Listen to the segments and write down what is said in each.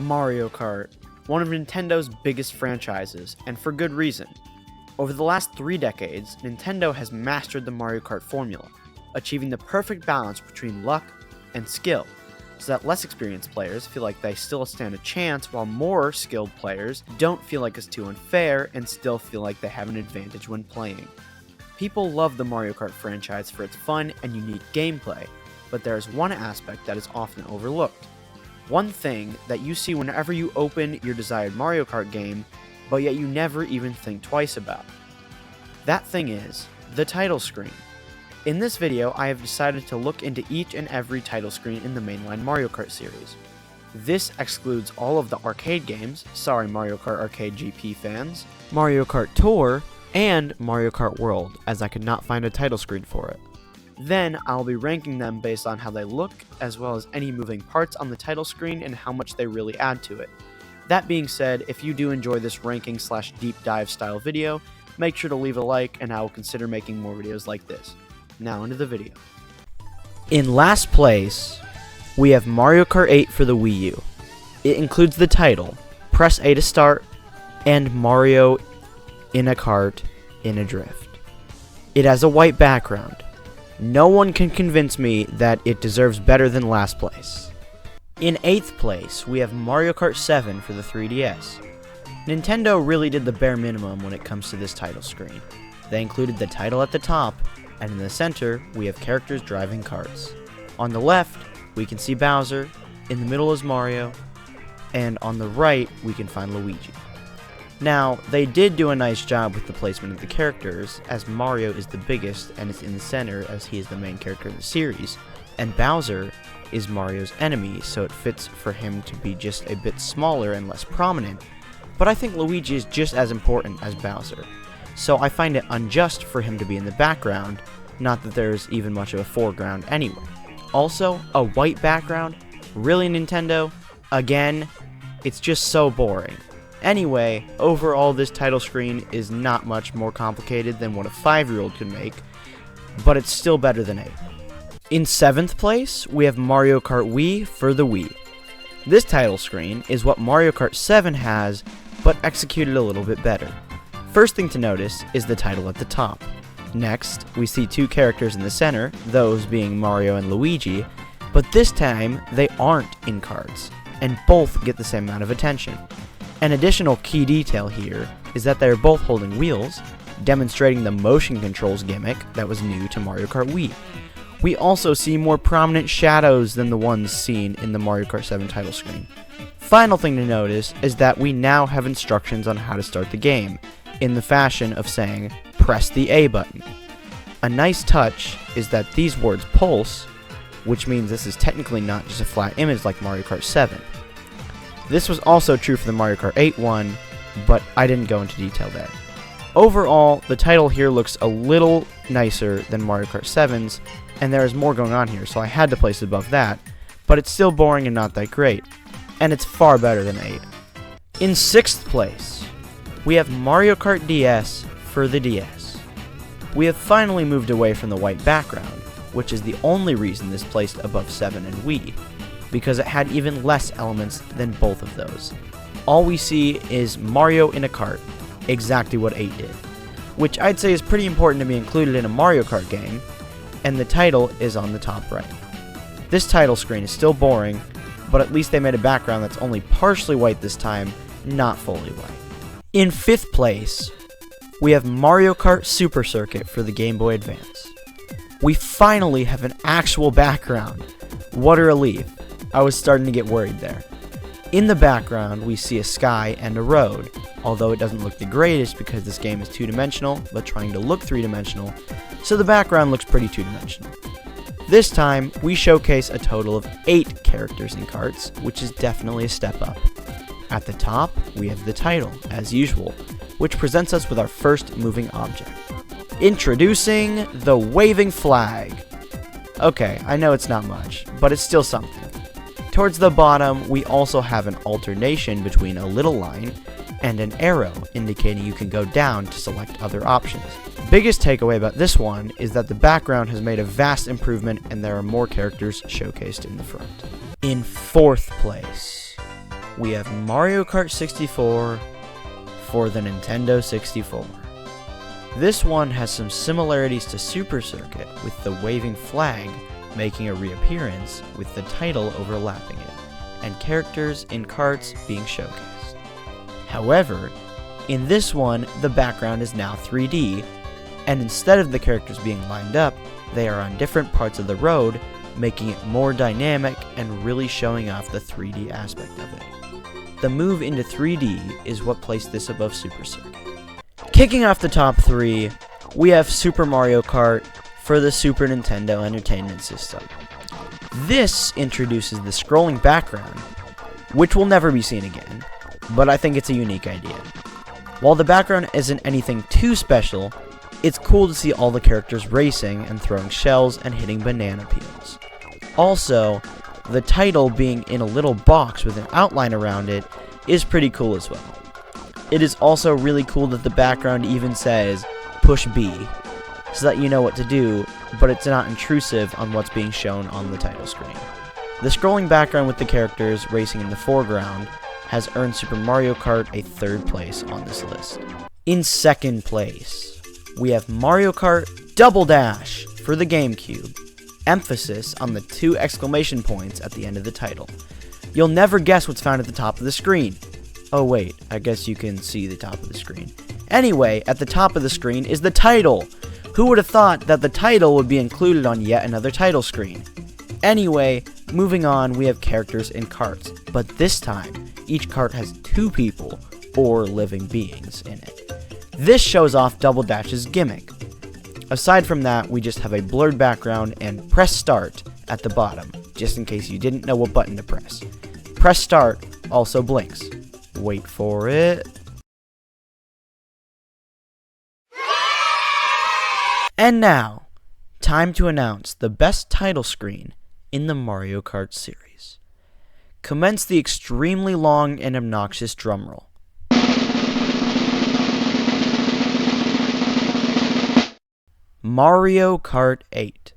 Mario Kart, one of Nintendo's biggest franchises, and for good reason. Over the last 3 decades, Nintendo has mastered the Mario Kart formula, achieving the perfect balance between luck and skill, so that less experienced players feel like they still stand a chance, while more skilled players don't feel like it's too unfair and still feel like they have an advantage when playing. People love the Mario Kart franchise for its fun and unique gameplay, but there is one aspect that is often overlooked. One thing that you see whenever you open your desired Mario Kart game, but yet you never even think twice about. That thing is the title screen. In this video, I have decided to look into each and every title screen in the mainline Mario Kart series. This excludes all of the arcade games, sorry Mario Kart Arcade GP fans, Mario Kart Tour, and Mario Kart World, as I could not find a title screen for it. Then, I'll be ranking them based on how they look, as well as any moving parts on the title screen and how much they really add to it. That being said, if you do enjoy this ranking / deep dive style video, make sure to leave a like and I will consider making more videos like this. Now into the video. In last place, we have Mario Kart 8 for the Wii U. It includes the title, press A to start, and Mario in a kart in a drift. It has a white background. No one can convince me that it deserves better than last place. In 8th place, we have Mario Kart 7 for the 3DS. Nintendo really did the bare minimum when it comes to this title screen. They included the title at the top, and in the center, we have characters driving karts. On the left, we can see Bowser, in the middle is Mario, and on the right, we can find Luigi. Now, they did do a nice job with the placement of the characters, as Mario is the biggest and is in the center as he is the main character in the series, and Bowser is Mario's enemy, so it fits for him to be just a bit smaller and less prominent, but I think Luigi is just as important as Bowser, so I find it unjust for him to be in the background, not that there's even much of a foreground anyway. Also, a white background? Really, Nintendo? Again? It's just so boring. Anyway, overall this title screen is not much more complicated than what a 5-year-old could make, but it's still better than 8. In 7th place, we have Mario Kart Wii for the Wii. This title screen is what Mario Kart 7 has, but executed a little bit better. First thing to notice is the title at the top. Next, we see 2 characters in the center, those being Mario and Luigi, but this time they aren't in karts, and both get the same amount of attention. An additional key detail here is that they are both holding wheels, demonstrating the motion controls gimmick that was new to Mario Kart Wii. We also see more prominent shadows than the ones seen in the Mario Kart 7 title screen. Final thing to notice is that we now have instructions on how to start the game, in the fashion of saying, press the A button. A nice touch is that these words pulse, which means this is technically not just a flat image like Mario Kart 7. This was also true for the Mario Kart 8 one, but I didn't go into detail there. Overall, the title here looks a little nicer than Mario Kart 7's, and there is more going on here, so I had to place it above that, but it's still boring and not that great, and it's far better than 8. In 6th place, we have Mario Kart DS for the DS. We have finally moved away from the white background, which is the only reason this placed above 7 and Wii, because it had even less elements than both of those. All we see is Mario in a kart, exactly what 8 did, which I'd say is pretty important to be included in a Mario Kart game, and the title is on the top right. This title screen is still boring, but at least they made a background that's only partially white this time, not fully white. In 5th place, we have Mario Kart Super Circuit for the Game Boy Advance. We finally have an actual background. What a relief. I was starting to get worried there. In the background, we see a sky and a road, although it doesn't look the greatest because this game is 2-dimensional, but trying to look 3-dimensional, so the background looks pretty 2-dimensional. This time, we showcase a total of 8 characters in karts, which is definitely a step up. At the top, we have the title, as usual, which presents us with our first moving object. Introducing the waving flag. Okay, I know it's not much, but it's still something. Towards the bottom, we also have an alternation between a little line and an arrow indicating you can go down to select other options. Biggest takeaway about this one is that the background has made a vast improvement and there are more characters showcased in the front. In 4th place, we have Mario Kart 64 for the Nintendo 64. This one has some similarities to Super Circuit, with the waving flag making a reappearance with the title overlapping it, and characters in karts being showcased. However, in this one, the background is now 3D, and instead of the characters being lined up, they are on different parts of the road, making it more dynamic and really showing off the 3D aspect of it. The move into 3D is what placed this above Super Circuit. Kicking off the top 3, we have Super Mario Kart for the Super Nintendo Entertainment System. This introduces the scrolling background, which will never be seen again, but I think it's a unique idea. While the background isn't anything too special, it's cool to see all the characters racing and throwing shells and hitting banana peels. Also, the title being in a little box with an outline around it is pretty cool as well. It is also really cool that the background even says, "Push B," so that you know what to do, but it's not intrusive on what's being shown on the title screen. The scrolling background with the characters racing in the foreground has earned Super Mario Kart a 3rd place on this list. In 2nd place, we have Mario Kart Double Dash for the GameCube. Emphasis on the 2 exclamation points at the end of the title. You'll never guess what's found at the top of the screen. Oh wait, I guess you can see the top of the screen. Anyway, at the top of the screen is the title. Who would have thought that the title would be included on yet another title screen? Anyway, moving on, we have characters in karts, but this time, each kart has 2 people, or living beings, in it. This shows off Double Dash's gimmick. Aside from that, we just have a blurred background and press start at the bottom, just in case you didn't know what button to press. Press start also blinks. Wait for it. And now, time to announce the best title screen in the Mario Kart series. Commence the extremely long and obnoxious drumroll. Mario Kart 8.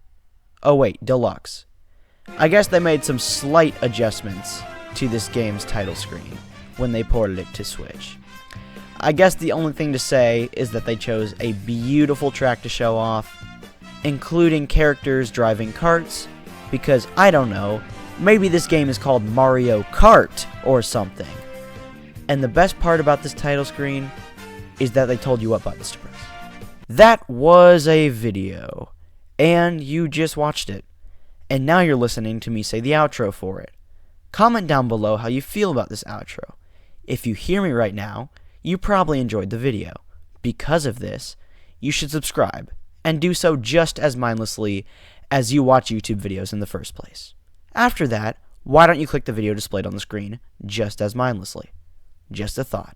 Oh wait, Deluxe. I guess they made some slight adjustments to this game's title screen when they ported it to Switch. I guess the only thing to say is that they chose a beautiful track to show off, including characters driving karts, because I don't know, maybe this game is called Mario Kart or something. And the best part about this title screen is that they told you what buttons to press. That was a video, and you just watched it, and now you're listening to me say the outro for it. Comment down below how you feel about this outro. If you hear me right now, you probably enjoyed the video. Because of this, you should subscribe, and do so just as mindlessly as you watch YouTube videos in the first place. After that, why don't you click the video displayed on the screen just as mindlessly? Just a thought.